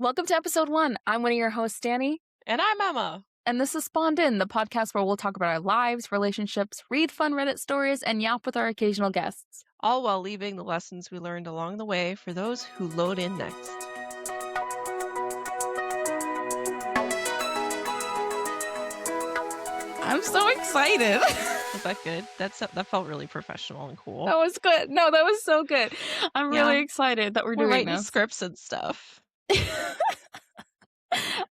Welcome to episode 1. I'm one of your hosts, Dani, And I'm Emma. and this is Spawned In, the podcast where we'll talk about our lives, relationships, read fun Reddit stories, and yap with our occasional guests. All while leaving the lessons we learned along the way for those who load in next. I'm so excited. Was that good? That felt really professional and cool. That was good. No, that was so good. I'm really excited that we're doing writing this. scripts and stuff.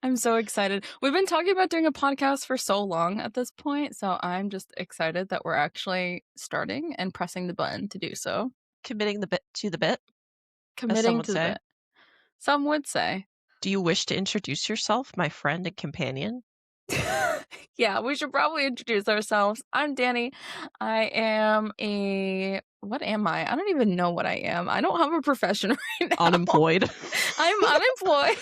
I'm so excited. We've been talking about doing a podcast for so long at this point, so I'm just excited that we're actually starting and pressing the button to do so. Committing to the bit. Committing to the bit. Some would say. Do you wish to introduce yourself, my friend and companion? Yeah, we should probably introduce ourselves. I'm Dani. I am what am I? I don't even know what I am. I don't have a profession right now. Unemployed. I'm unemployed.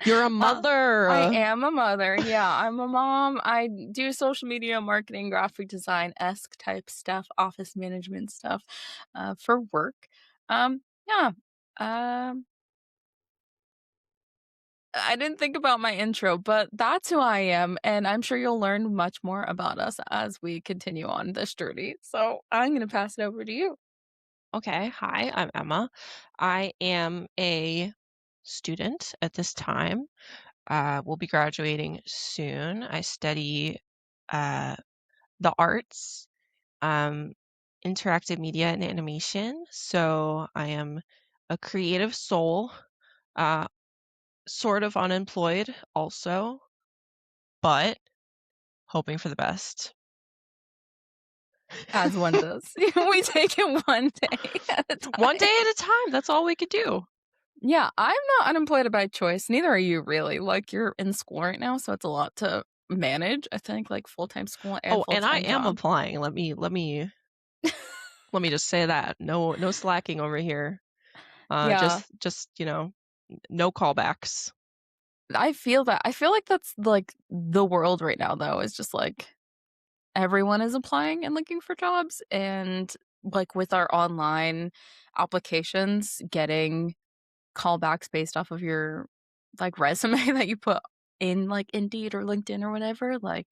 You're a mother. I am a mother. Yeah, I'm a mom. I do social media marketing, graphic design-esque type stuff, office management stuff for work. I didn't think about my intro, but that's who I am, and I'm sure you'll learn much more about us as we continue on this journey. So I'm going to pass it over to you. Okay. Hi, I'm Emma. I am a student at this time. We'll be graduating soon. I study the arts, interactive media and animation. So I am a creative soul, sort of unemployed also, but hoping for the best. As one does. We take it one day at a time. One day at a time. That's all we could do. Yeah, I'm not unemployed by choice. Neither are you, really. Like, you're in school right now, so it's a lot to manage. I think, like, full-time school and full-time and I am job. applying. Let me let me just say that. No slacking over here. Yeah. Just no callbacks. I feel that. I feel like that's, like, the world right now, though, is just, like, everyone is applying and looking for jobs, and, like, with our online applications, getting callbacks based off of your, like, resume that you put in, like, Indeed or LinkedIn or whatever, like,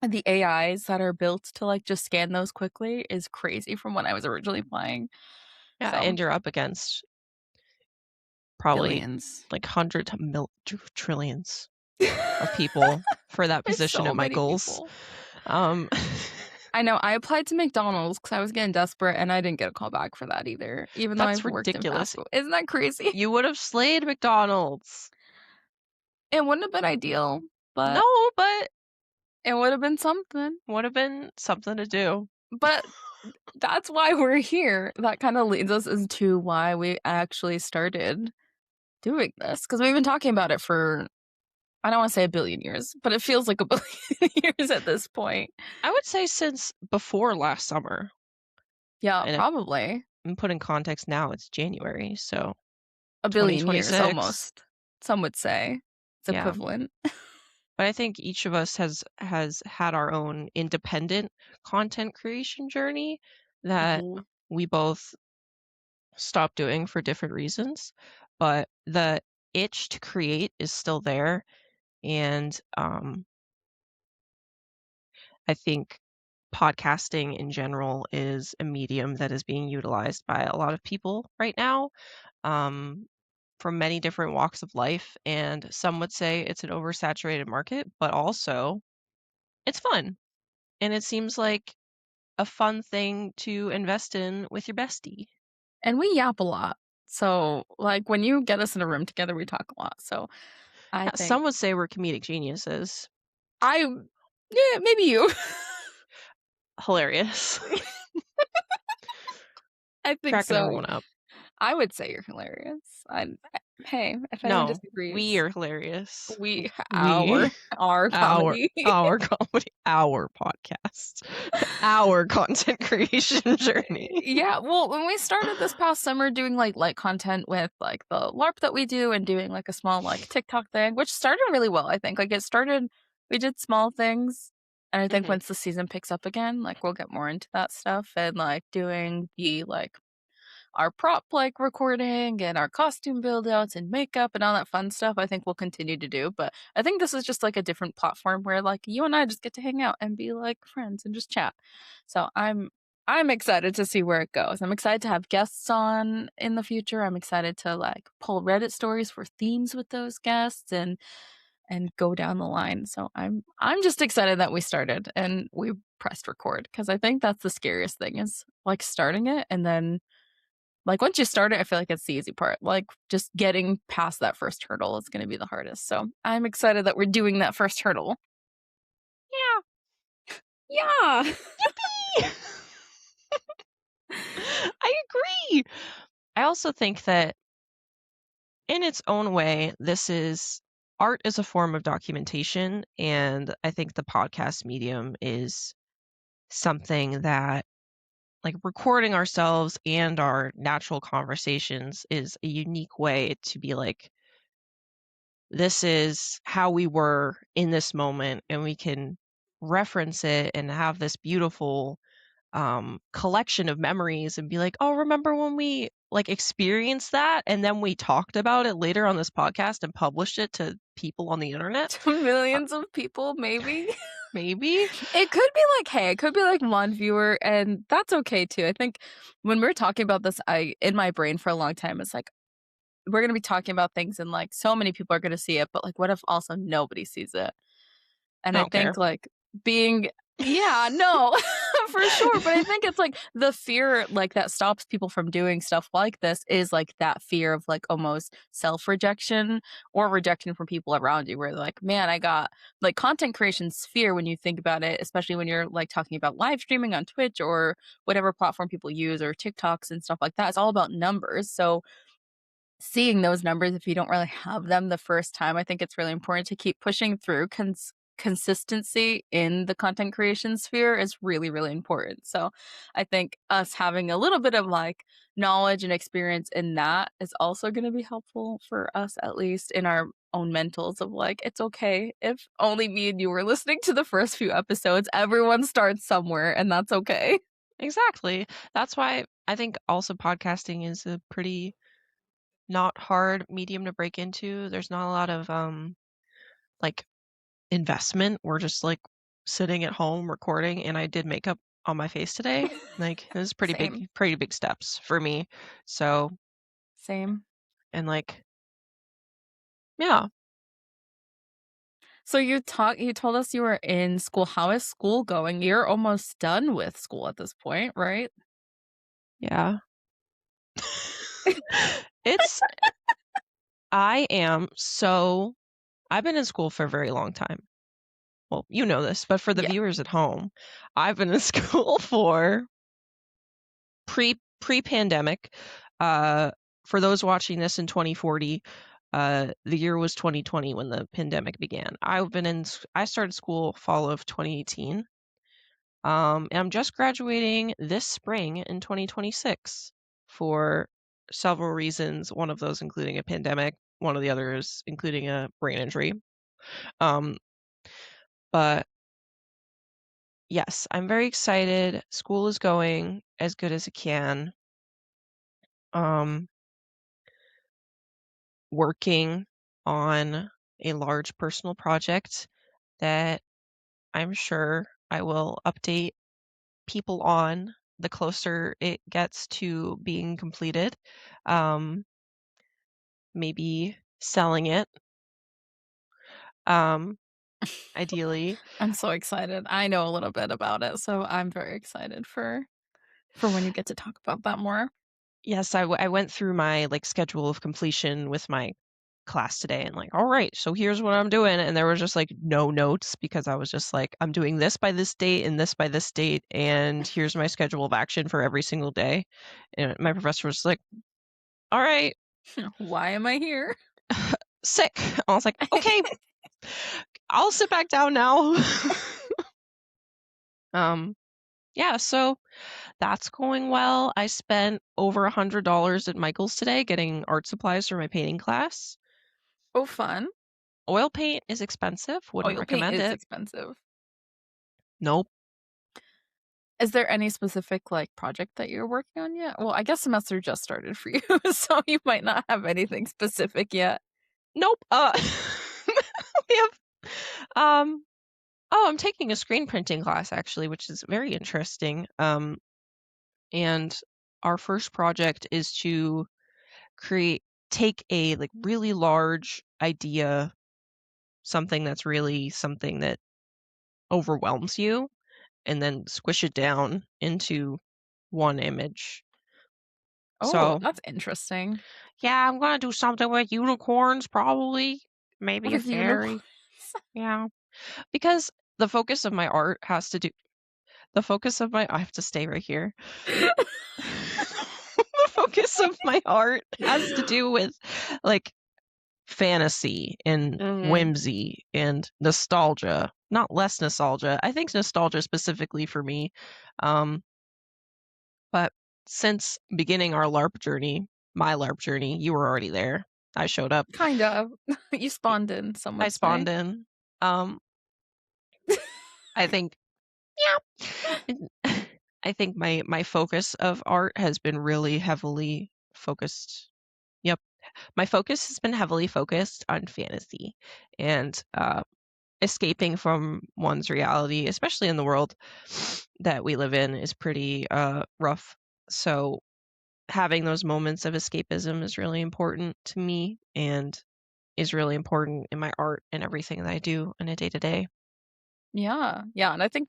the AIs that are built to, like, just scan those quickly is crazy from when I was originally applying. Yeah, So, and you're up against probably billions. like hundreds of trillions of people for that position so at my many goals. people. I know. I applied to McDonald's because I was getting desperate, and I didn't get a call back for that either, even though That's I've worked in ridiculous. fast food. Isn't that crazy? You would have slayed McDonald's. It wouldn't have been ideal, but No, but it would have been something. would have been something to do. But that's why we're here. That kind of leads us into why we actually started doing this, because we've been talking about it for, I don't want to say a billion years, but it feels like a billion years at this point. I would say since before last summer. Yeah, And probably. And put in context now, it's January, so a billion years 2026. almost. Some would say it's equivalent. But I think each of us has had our own independent content creation journey that we both stopped doing for different reasons. But the itch to create is still there. And I think podcasting in general is a medium that is being utilized by a lot of people right now, from many different walks of life. And some would say it's an oversaturated market, but also it's fun. And it seems like a fun thing to invest in with your bestie. And we yap a lot. So, like, when you get us in a room together, we talk a lot. So, I think some would say we're comedic geniuses. Yeah, maybe you. Hilarious. I think cracking so. everyone up. I would say you're hilarious. Hey, if anyone disagrees, we are hilarious. Our comedy, our comedy, our podcast, our content creation journey. Yeah, well, when we started this past summer doing like light content with like the LARP that we do and doing like a small like TikTok thing, which started really well, I think. Like we did small things, and I think once the season picks up again, like we'll get more into that stuff and like doing the like our prop like recording and our costume build outs and makeup and all that fun stuff, I think we'll continue to do. But I think this is just like a different platform where like you and I just get to hang out and be like friends and just chat. So I'm excited to see where it goes. I'm excited to have guests on in the future. I'm excited to like pull Reddit stories for themes with those guests and go down the line. So I'm just excited that we started and we pressed record because I think that's the scariest thing is like starting it and then like once you start it, I feel like it's the easy part. Like just getting past that first hurdle is going to be the hardest. So I'm excited that we're doing that first hurdle. Yeah. Yeah. Yippee! I agree. I also think that in its own way, this is art is a form of documentation, and I think the podcast medium is something that like recording ourselves and our natural conversations is a unique way to be like, this is how we were in this moment, and we can reference it and have this beautiful collection of memories and be like, oh, remember when we like experienced that and then we talked about it later on this podcast and published it to people on the internet? To Uh, millions of people, maybe. maybe. It could be like, hey, it could be like one viewer, and that's okay too. I think when we're talking about this, I in my brain for a long time, it's like we're gonna be talking about things and like so many people are gonna see it, but like what if also nobody sees it? And I I don't care. think, like, being yeah, no, for sure, but I think it's, like, the fear, like, that stops people from doing stuff like this is, like, that fear of, like, almost self-rejection or rejection from people around you where they're like, "Man, I got" like, content creation's fear when you think about it, especially when you're, like, talking about live streaming on Twitch or whatever platform people use or TikToks and stuff like that, it's all about numbers, so seeing those numbers if you don't really have them the first time, I think it's really important to keep pushing through. Consistency in the content creation sphere is really, really important. So I think us having a little bit of like knowledge and experience in that is also going to be helpful for us, at least in our own mentals of like, it's okay if only me and you were listening to the first few episodes. Everyone starts somewhere, and that's okay. Exactly. That's why I think also podcasting is a pretty not hard medium to break into. There's not a lot of like investment. We're just like sitting at home recording, and I did makeup on my face today. Like it was Same, pretty big steps for me. So, same. and like, yeah, So you told us you were in school. How is school going? You're almost done with school at this point, right? yeah. It's I am so I've been in school for a very long time. Well, you know this, but for the Yeah. viewers at home, I've been in school for pre-pandemic. Uh, for those watching this in 2040, the year was 2020 when the pandemic began. I started school fall of 2018. And I'm just graduating this spring in 2026 for several reasons. One of those including a pandemic, one of the others including a brain injury. Um, but yes, I'm very excited. School is going as good as it can. Um, working on a large personal project that I'm sure I will update people on the closer it gets to being completed. Um, maybe selling it, um, ideally. I'm so excited. I know a little bit about it, so I'm very excited for when you get to talk about that more. Yes, I went through my like schedule of completion with my class today and like, all right, so here's what I'm doing. And there was just like no notes because I was just like, I'm doing this by this date and this by this date, and here's my schedule of action for every single day. And my professor was like, all right, Why am I here? sick. I was like, okay, I'll sit back down now. um, yeah, so that's going well. I spent over $100 at Michael's today getting art supplies for my painting class. Oh, fun. Oil paint is expensive. Wouldn't Oil paint recommend is it. expensive. Nope. Is there any specific, like, project that you're working on yet? Well, I guess semester just started for you, so you might not have anything specific yet. Nope. We have um oh, I'm taking a screen printing class actually, which is very interesting. And our first project is to create take a like really large idea, something that's really something that overwhelms you, and then squish it down into one image. Oh, So, that's interesting. yeah, I'm gonna do something with unicorns probably, maybe a With unicorns. fairy. Yeah. Because the focus of my art has to do the focus of my I have to stay right here. The focus of my art has to do with, like, fantasy and Mhm. whimsy and nostalgia. Not less nostalgia. I think nostalgia specifically for me. Um, but since beginning our LARP journey, my LARP journey, you were already there. I showed up. Kind of. You Y spawned in, some I would say. spawned in. Um, I think yeah. I think my focus of art has been really heavily focused. Yep. My focus has been heavily focused on fantasy and, escaping from one's reality, especially in the world that we live in, is pretty, rough. So, having those moments of escapism is really important to me and is really important in my art and everything that I do in a day-to-day. Yeah, yeah, and I think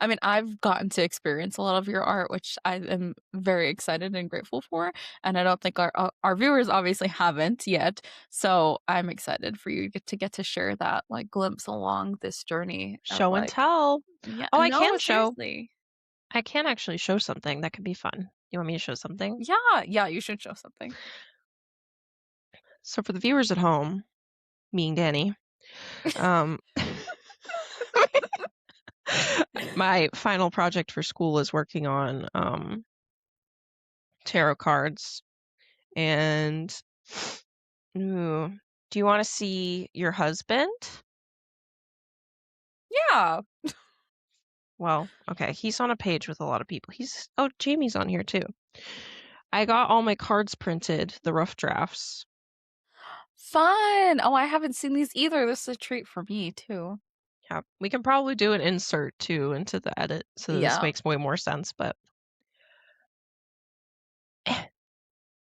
I mean, I've gotten to experience a lot of your art, which I am very excited and grateful for, and I don't think our viewers obviously haven't yet, so I'm excited for you to get to share that, like, glimpse along this journey of, Show and like tell. yeah, Oh, no, seriously. I can actually show something that could be fun. You want me to show something? Yeah, yeah, you should show something. So for the viewers at home, me and Danny, um, my final project for school is working on tarot cards. And ooh, do you want to see your husband? Yeah. Well, okay, he's on a page with a lot of people. Oh, Jamie's on here too. I got all my cards printed, the rough drafts. Fun! Oh, I haven't seen these either, this is a treat for me too. Yeah, we can probably do an insert too into the edit so that this Yeah. makes way more sense, but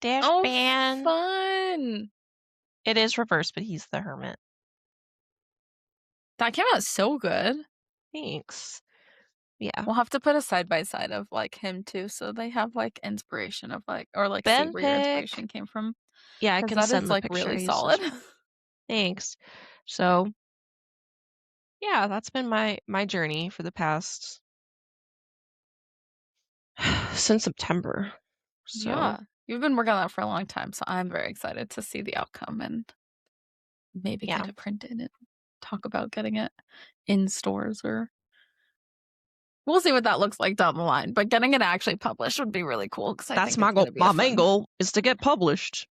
Dash Oh, band. fun! It is reversed, but he's the hermit. That came out so good. Thanks. Yeah. We'll have to put a side by side of, like, him too, so they have, like, inspiration of, like or, like, see Ben where your pick. inspiration came from, Yeah, I because can that is, send the like, picture. really He's solid. such thanks. So yeah, that's been my journey for the past since September. So Yeah. You've been working on that for a long time, so I'm very excited to see the outcome and maybe yeah, get it printed and talk about getting it in stores or we'll see what that looks like down the line, but getting it actually published would be really cool because I that's think my it's goal. gonna be a My main fun goal is to get published.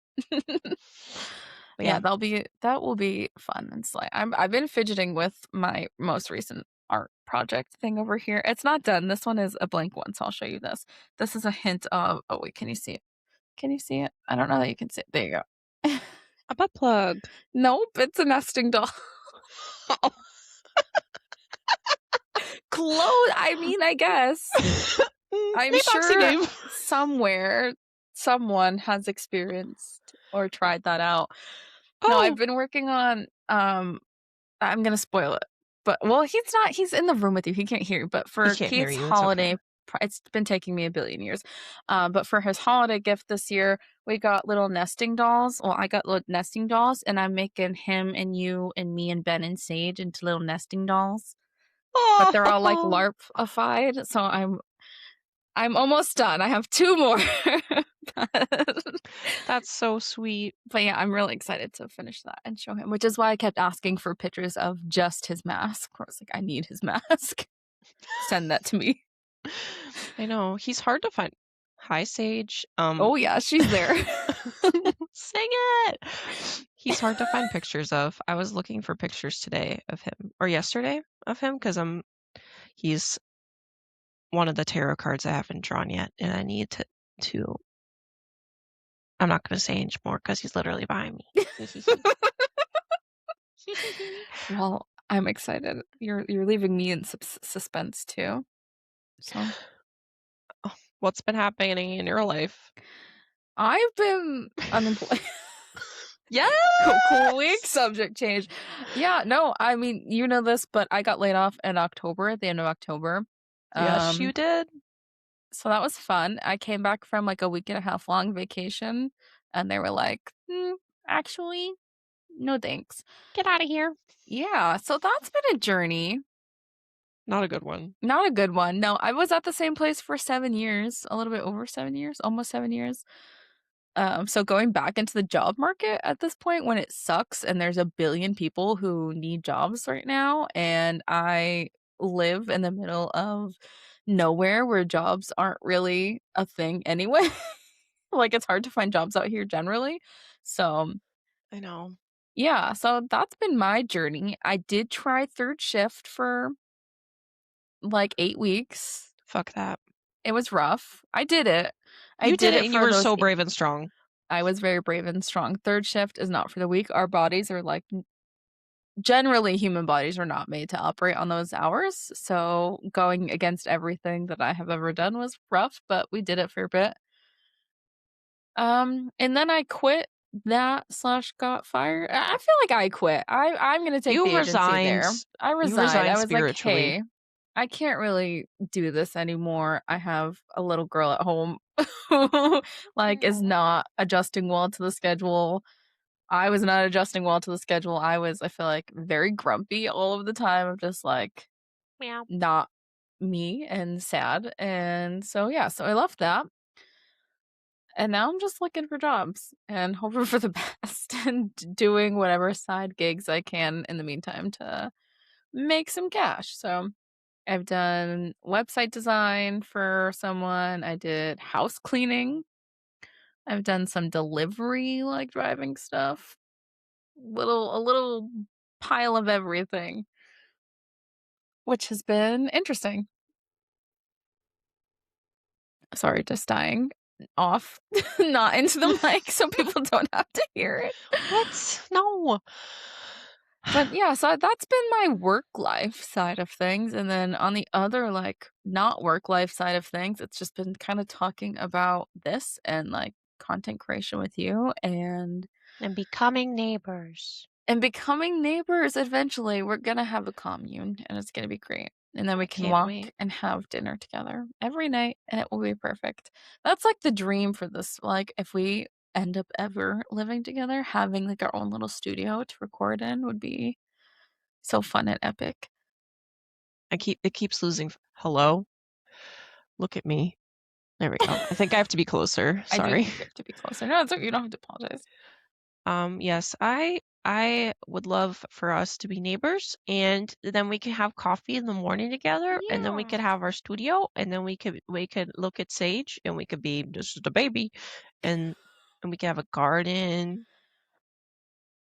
But Yeah, yeah, that will be fun, and so I've been fidgeting with my most recent art project thing over here. It's not done, this one is a blank one, so I'll show you this. This is a hint of oh, wait, can you see it? Can you see it? I don't know that you can see it. There you go. a butt plug. Nope, it's a nesting doll. Close I mean, I guess. I'm Hey, boxing sure game. somewhere, someone has experienced or tried that out. No, I've Oh, been working on, I'm gonna spoil it, but well, he's in the room with you, he can't hear you, but he for can't hear Keith's you. It's okay. holiday it's been taking me a billion years, but for his holiday gift this year, we got little nesting dolls well, I got little nesting dolls, and I'm making him and you and me and Ben and Sage into little nesting dolls, but they're all, like, Oh, LARP-ified, so I'm almost done, I have 2 more. But that's so sweet. but yeah, I'm really excited to finish that and show him, which is why I kept asking for pictures of just his mask. I was like, "I need his mask. Send that to me." I know he's hard to find. Hi, Sage. Oh, yeah, she's there. Sing it. He's hard to find pictures of. I was looking for pictures today of him or yesterday of him because he's one of the tarot cards I haven't drawn yet, and I need to I'm not gonna say anymore because he's literally behind me. Well, I'm excited. You're leaving me in suspense too. So What's been happening in your life? I've been unemployed. Quick Yes! subject change. Yeah, no, I mean, you know this, but I got laid off in October, at the end of October. Yes, you Um, did. so that was fun. I came back from like a week and a half long vacation, and they were like, actually, no thanks. Get out of here. Yeah, so that's been a journey. Not a good one. Not a good one. No, I was at the same place for 7 years, a little bit over 7 years, almost 7 years. So going back into the job market at this point when it sucks and there's a billion people who need jobs right now, and I live in the middle of nowhere where jobs aren't really a thing anyway. Like it's hard to find jobs out here generally. So, I know. yeah, so that's been my journey. I did try third shift for like 8 weeks. Fuck that. It was rough. I did it. I You did did it, it and you for were those so 8. brave and strong. I was very brave and strong. Third shift is not for the weak. Our bodies are like generally human bodies are not made to operate on those hours. So going against everything that I have ever done was rough, but we did it for a bit. And then I quit that slash got fired. I feel like I quit. I'm gonna take You the agency resigned. there. I You resigned. I resigned was like, spiritually. hey, I can't really do this anymore. I have a little girl at home who like is Meow. not adjusting well to the schedule. I was not adjusting well to the schedule. I feel like very grumpy all of the time of just like Meow. not me and sad. And so yeah, so I left that. And now I'm just looking for jobs and hoping for the best and doing whatever side gigs I can in the meantime to make some cash. So I've done website design for someone. I did house cleaning. I've done some delivery, like driving stuff. A little pile of everything, which has been interesting. Sorry, just dying off, not into the mic so people don't have to hear it. What? No. But yeah, so that's been my work life side of things. And then on the other, like, not work life side of things, it's just been kind of talking about this and like content creation with you And becoming neighbors. and becoming neighbors eventually. We're gonna have a commune and it's gonna be great. And then we I can can't walk wait. and have dinner together every night and it will be perfect. That's like the dream for this. Like if we end up ever living together, having like our own little studio to record in would be so fun and epic. It keeps losing. Hello? Look at me. There we go. I think I have to be closer. I do Sorry. think you have to be closer. No, it's okay, you don't have to apologize. Yes, I would love for us to be neighbors, and then we could have coffee in the morning together, and then we Yeah. could have our studio, and then we could look at Sage, and we could be just a baby, and we could have a garden,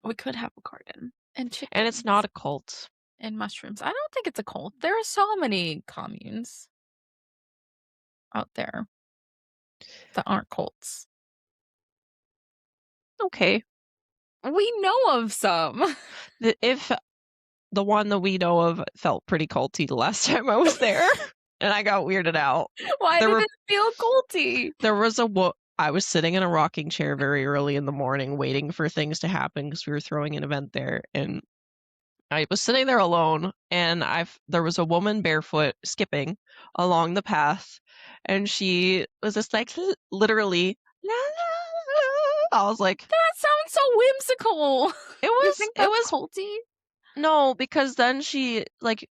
We could have a garden and and it's not chickens a cult. and mushrooms. I don't think it's a cult. There are so many communes out there that aren't cults. Okay, We know of some. if the one that we know of felt pretty culty the last time I was there, and I got weirded out. Why There did were it feel culty? There was I was sitting in a rocking chair very early in the morning waiting for things to happen because we were throwing an event there, and I was sitting there alone, and there was a woman barefoot skipping along the path, and she was just like literally la, la, la. I was like, That sounds so whimsical. it You was think it that's was culty? no, because then she like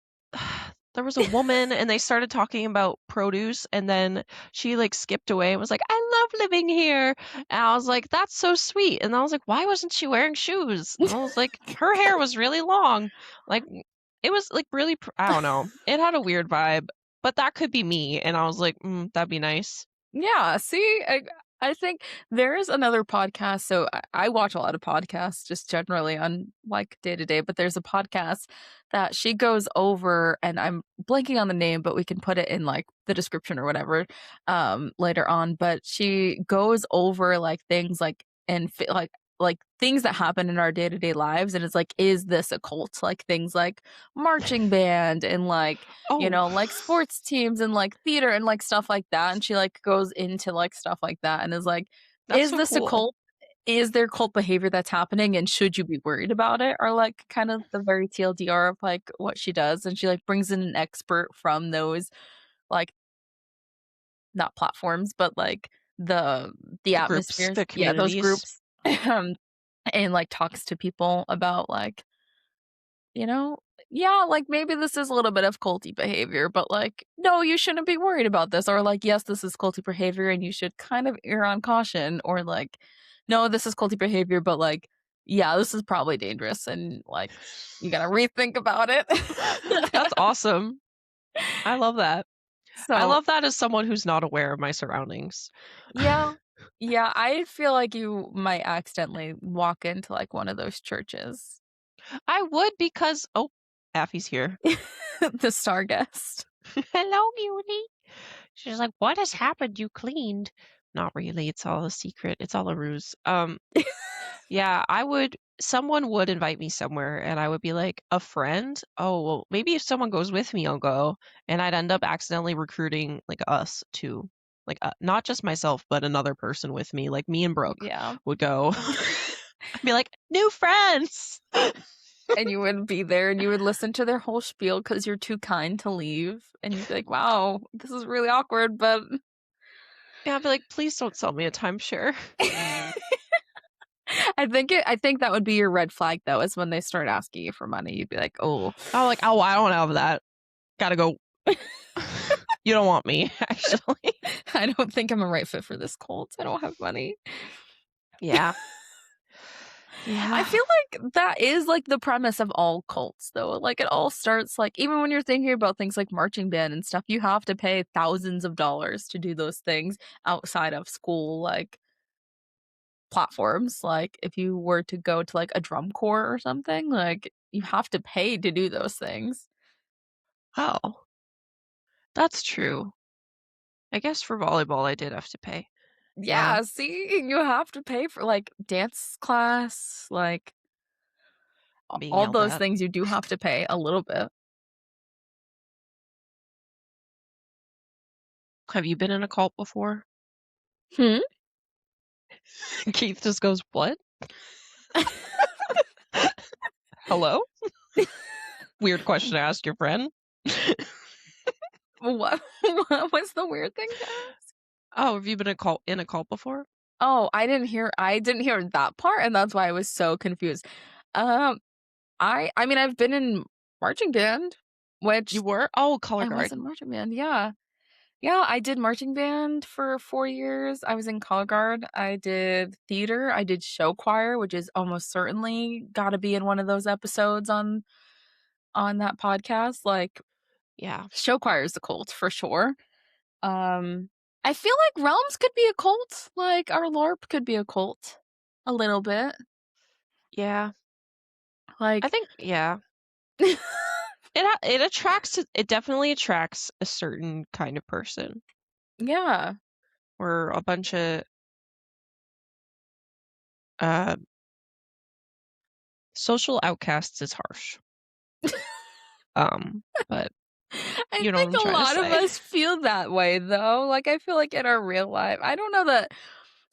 there was a woman and they started talking about produce, and then she like skipped away and was like, "I love living here." And I was like, "That's so sweet." And I was like, "Why wasn't she wearing shoes?" And I was like, her hair was really long. Like it was like really I don't know. It had a weird vibe, but that could be me. And I was like, that'd be nice. Yeah, see? I think there is another podcast. So I watch a lot of podcasts just generally on like day to day, but there's a podcast that she goes over, and I'm blanking on the name, but we can put it in like the description or whatever later on. But she goes over like things like like things that happen in our day to day lives, and it's like, is this a cult? Like things like marching band and like Oh, like sports teams and like theater and like stuff like that. And she like goes into like stuff like that and is like, that's is so this a cool. cult? Is there cult behavior that's happening and should you be worried about it? Or like kind of the very TLDR of like what she does. And she like brings in an expert from those like not platforms, but like the the The groups, atmospheres. the Yeah, those communities. groups. And like talks to people about like you know? Yeah, like, maybe this is a little bit of culty behavior, but, like, no, you shouldn't be worried about this, or, like, yes, this is culty behavior and you should kind of err on caution, or, like, no, this is culty behavior, but, like, yeah, this is probably dangerous and, like, you gotta rethink about it. That's awesome. I love that. I So, love that as someone who's not aware of my surroundings. yeah. Yeah, I feel like you might accidentally walk into, like, one of those churches. I would because oh, Affy's here. The star guest. Hello, Cutie. She's like, "What has happened? You cleaned." Not really. It's all a secret. It's all a ruse. Yeah, I would someone would invite me somewhere and I would be like, "A friend? Oh, well, maybe if someone goes with me, I'll go." And I'd end up accidentally recruiting like us to like not just myself, but another person with me. Like me and Brooke Yeah. would go. I'd be like, "New friends." And you would be there and you would listen to their whole spiel because 'cause you're too kind to leave, and you'd be like, "Wow, this is really awkward, but" Yeah, I'd be like, "Please don't sell me a timeshare." I think that would be your red flag, though, is when they start asking you for money, you'd be like, "Oh, I'm like, "Oh, I don't have that. Gotta go." You don't want me, actually. I don't think I'm a right fit for this cult, I don't have money." Yeah. I Yeah. feel like that is, like, the premise of all cults, though, like, it all starts, like even when you're thinking about things like marching band and stuff, you have to pay thousands of dollars to do those things outside of school, like platforms, like, if you were to go to, like, a drum corps or something, like, you have to pay to do those things. Oh, that's true. I guess for volleyball, I did have to pay. Yeah, Yeah, see? You have to pay for, like, dance class, like, a being all yelled those at. things you do have to pay a little bit. Have you been in a cult before? Hmm? Keith just goes, "What? Hello? Weird question to ask your friend." What what was the weird thing to ask? Oh, have you been in a cult before? Oh, I didn't hear that part, and that's why I was so confused. Um, I mean, I've been in marching band, which You were? Oh, color I was guard. in marching band, yeah. Yeah, I did marching band for 4 years. I was in color guard. I did theater. I did show choir, which is almost certainly gotta be in one of those episodes on that podcast. Like, Yeah. show choir is a cult for sure. Um, I feel like Realms could be a cult. Like, our LARP could be a cult a little bit. Yeah. I Like think yeah. It definitely attracts a certain kind of person. yeah. Or a bunch of uh social outcasts is harsh. But I you know what think I'm a trying to lot of say. us feel that way though. Like I feel like in our real life, I don't know that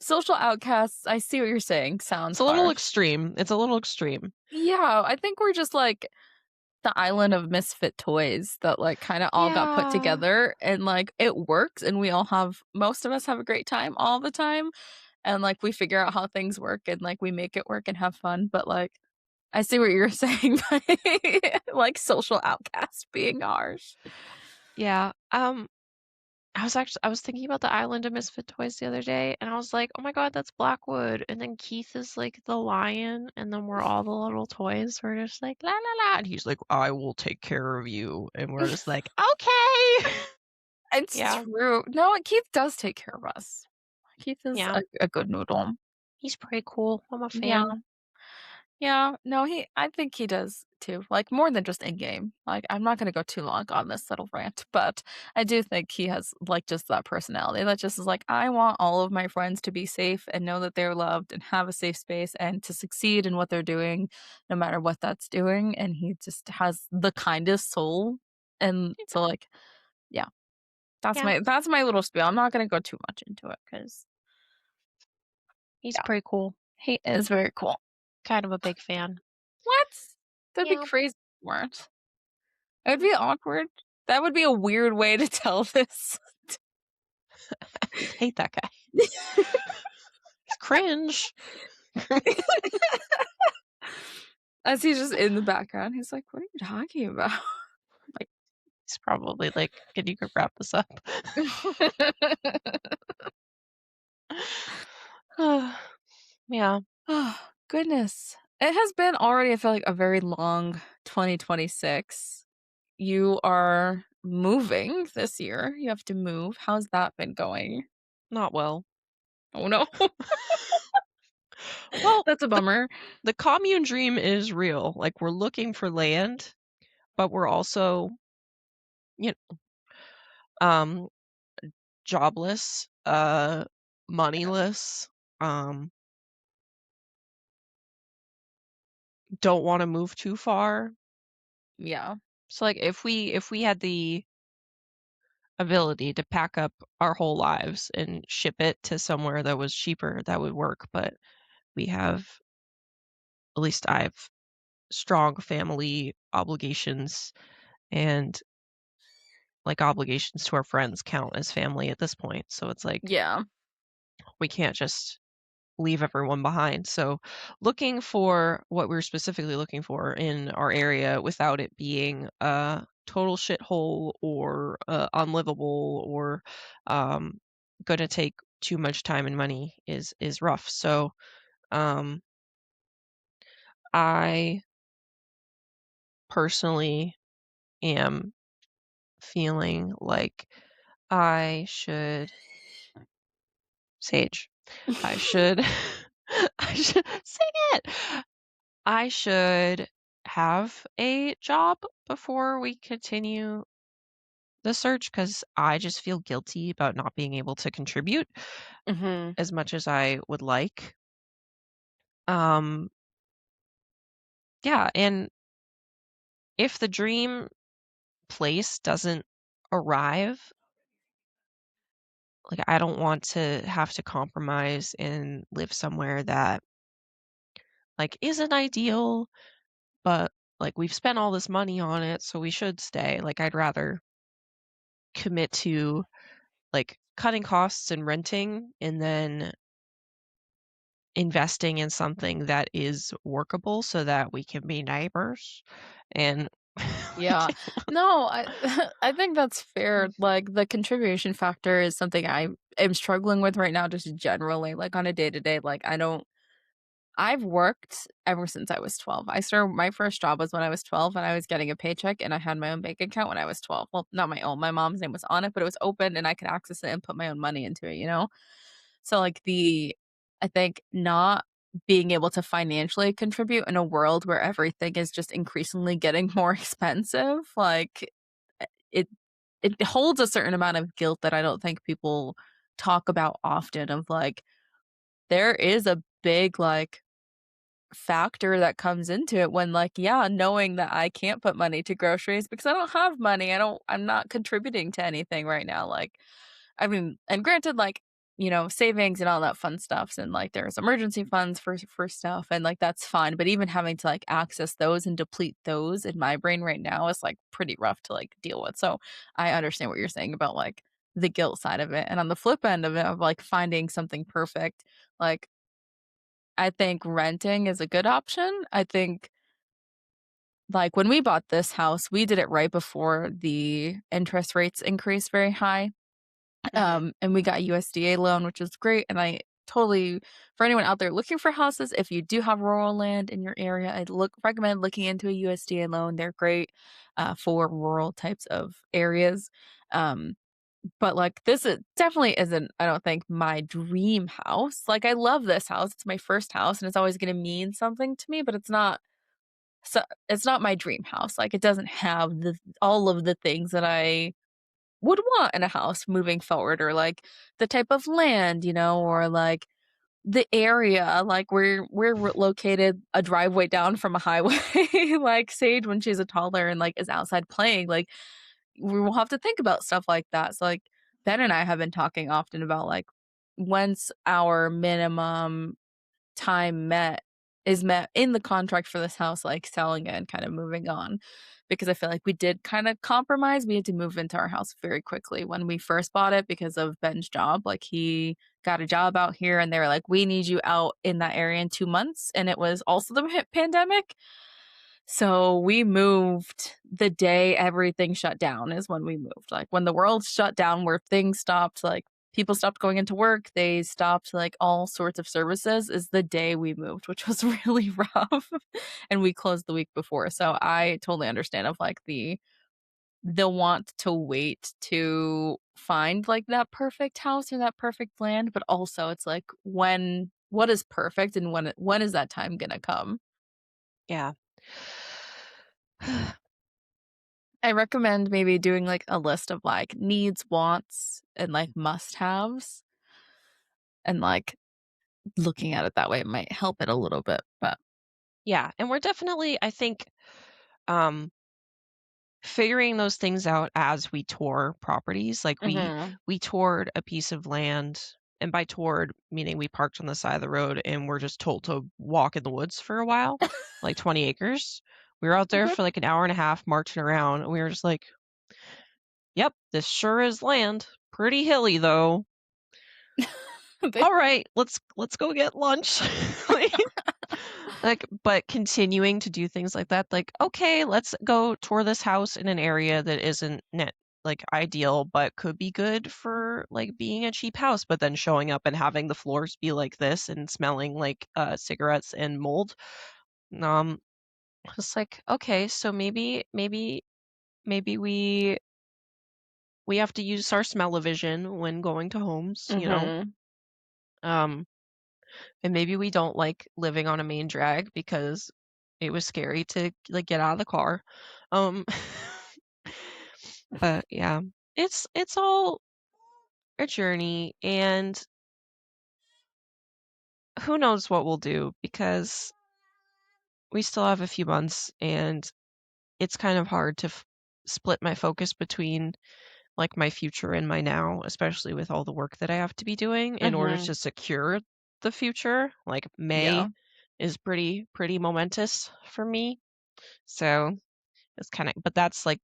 social outcasts, I see what you're saying, It's sounds a little harsh. extreme. It's a little extreme. Yeah, I think we're just like the island of misfit toys that like kind of all got put Yeah. together and like it works and we all have most of us have a great time all the time and like we figure out how things work and like we make it work and have fun, but like I see what you're saying by like social outcast being harsh. Yeah. I was thinking about the island of misfit toys the other day, and I was like, "Oh my God, that's Blackwood." And then Keith is like the lion, and then we're all the little toys. We're just like la la la, and he's like, "I will take care of you," and we're just like, "Okay." It's Yeah. true. No, Keith does take care of us. Keith is Yeah, a good noodle. he's pretty cool. I'm a Yeah. fan. Yeah, no, I think he does too, like, more than just in-game. Like, I'm not gonna go too long on this little rant, but I do think he has, like, just that personality that just is like, "I want all of my friends to be safe and know that they're loved and have a safe space and to succeed in what they're doing, no matter what that's doing," and he just has the kindest soul, and so, like, yeah, Yeah, that's my little spiel. I'm not gonna go too much into it because he's yeah, pretty cool. he is very cool. Kind of a big fan. What? That'd be Yeah. crazy if you weren't. It would be awkward. That would be a weird way to tell this. Hate that guy. It's cringe. As he's just in the background, he's like, "What are you talking about?" Like He's probably like, "Can you wrap this up?" Yeah, Oh, goodness. It has been already, I feel like, a very long 2026. You are moving this year. You have to move. How's that been going? not well. Oh, no. Well, That's a the bummer. the commune dream is real. Like, we're looking for land, but we're also, you um, jobless, moneyless, um, don't wanna move too far. Yeah. So, like, if we had the ability to pack up our whole lives and ship it to somewhere that was cheaper, that would work, but we have at least I have strong family obligations, and, like, obligations to our friends count as family at this point, so it's like, Yeah. we can't just leave everyone behind. So, looking for what we're specifically looking for in our area without it being a total shithole or unlivable or um, going to take too much time and money is rough. So, um, I personally am feeling like I should sage. I should I should sing it. I should have a job before we continue the search because I just feel guilty about not being able to contribute Mhm. as much as I would like. Um, yeah, and if the dream place doesn't arrive, like I don't want to have to compromise and live somewhere that like isn't ideal, but like we've spent all this money on it, so we should stay. Like I'd rather commit to like cutting costs and renting and then investing in something that is workable so that we can be neighbors and we Yeah. can No, I I think that's fair. Like, the contribution factor is something I am struggling with right now just generally, like, on a day-to-day, like, I've worked ever since I was 12. I started my first job was when I was 12, and I was getting a paycheck, and I had my own bank account when I was 12. Well, not my own, my mom's name was on it, but it was open, and I could access it and put my own money into it, you know? So, like, I think not being able to financially contribute in a world where everything is just increasingly getting more expensive, like, it it holds a certain amount of guilt that I don't think people talk about often of, like, there is a big, like, factor that comes into it when, like, yeah, knowing that I can't put money to groceries because I don't have money. I'm not contributing to anything right now. Like, I mean, and granted, like, savings and all that fun stuff. And like there's emergency funds for stuff and like that's fine. But even having to like access those and deplete those in my brain right now is like pretty rough to like deal with. So I understand what you're saying about like the guilt side of it. And on the flip end of it, of like finding something perfect, like I think renting is a good option. I think, like, when we bought this house, we did it right before the interest rates increased very high, Mhm. and we got USDA loan, which is great, and I totally for anyone out there looking for houses, if you do have rural land in your area, I'd recommend looking into a USDA loan. They're great, for rural types of areas, um But, like, this is definitely isn't, I don't think, my dream house. Like, I love this house, it's my first house, and it's always gonna mean something to me, but it's not my dream house. Like, it doesn't have the all of the things that I would want in a house moving forward, or, like, the type of land, or, like, the area. Like, we're located a driveway down from a highway. Like, Sage, when she's a toddler and, like, is outside playing, like, we will have to think about stuff like that. So, like, Ben and I have been talking often about, like, when's our minimum time met in the contract for this house, like, selling it and kind of moving on. Because I feel like we did kinda compromise. We had to move into our house very quickly when we first bought it because of Ben's job. Like, he got a job out here, and they were like, "We need you out in that area in 2 months," and it was also the pandemic. So we moved the day everything shut down is when we moved. Like, when the world shut down, where things stopped, like, people stopped going into work, they stopped, like, all sorts of services, is the day we moved, which was really rough, and we closed the week before. So I totally understand of, like, the want to wait to find, like, that perfect house or that perfect land, but also it's like, what is perfect, and when is that time gonna come? Yeah. I recommend maybe doing, like, a list of, like, needs, wants, and, like, must-haves, and, like, looking at it that way might help it a little bit, but Yeah, and we're definitely, I think, um, figuring those things out as we tour properties. Like, Mhm. we toured a piece of land, and by toured, meaning we parked on the side of the road and we're just told to walk in the woods for a while, like 20 acres. We were out there Okay. for like an hour and a half marching around, and we were just like, "Yep, this sure is land. Pretty hilly though. They All right, let's go get lunch." Like, but continuing to do things like that, like, "Okay, let's go tour this house in an area that isn't net like, ideal, but could be good for, like, being a cheap house," but then showing up and having the floors be like this and smelling like, cigarettes and mold. Um, it's like, "Okay, so maybe we have to use our smell-o-vision when going to homes," you know? Mhm. Um And maybe we don't like living on a main drag because it was scary to, like, get out of the car. Um, but yeah, it's all a journey, and who knows what we'll do because we still have a few months, and it's kind of hard to split my focus between, like, my future and my now, especially with all the work that I have to be doing in order Mhm. to secure the future. Like, Yeah. May is pretty momentous for me. So it's kinda, but that's, like,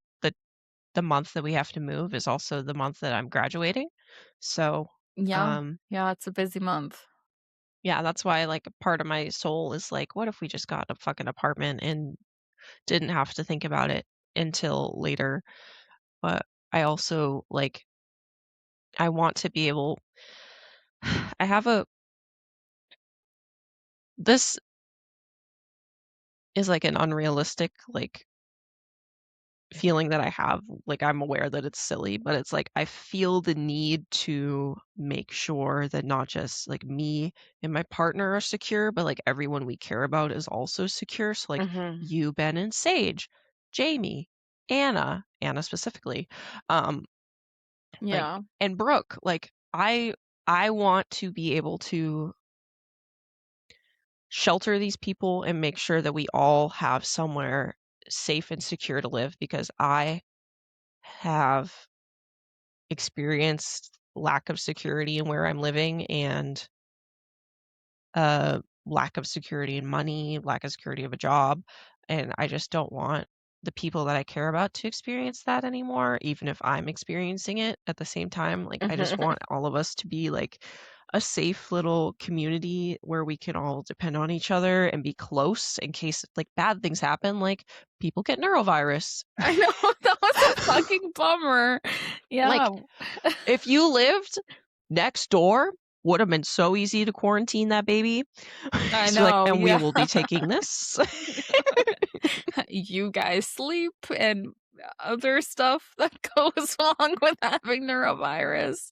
the month that we have to move is also the month that I'm graduating. So, Yeah. um, Yeah, it's a busy month. yeah, that's why, like, part of my soul is like, "What if we just got a fucking apartment and didn't have to think about it until later?" But I also, like, I want to be able I have a this is, like, an unrealistic, like, feeling that I have, like, I'm aware that it's silly, but it's like I feel the need to make sure that not just, like, me and my partner are secure, but, like, everyone we care about is also secure. So, like, Mhm. you, Ben, and Sage, Jamie, Anna specifically, um, like, Yeah. and Brooke, like, I want to be able to shelter these people and make sure that we all have somewhere safe and secure to live because I have experienced lack of security in where I'm living and lack of security in money, lack of security of a job, and I just don't want the people that I care about to experience that anymore, even if I'm experiencing it at the same time. Like, I just Mhm. want all of us to be like a safe little community where we can all depend on each other and be close in case like bad things happen, like people get neurovirus. I know, that was a fucking bummer. Yeah. Like, if you lived next door, would have been so easy to quarantine that baby. I So, like, know, and we yeah. will be taking this. You guys sleep and other stuff that goes along with having neurovirus.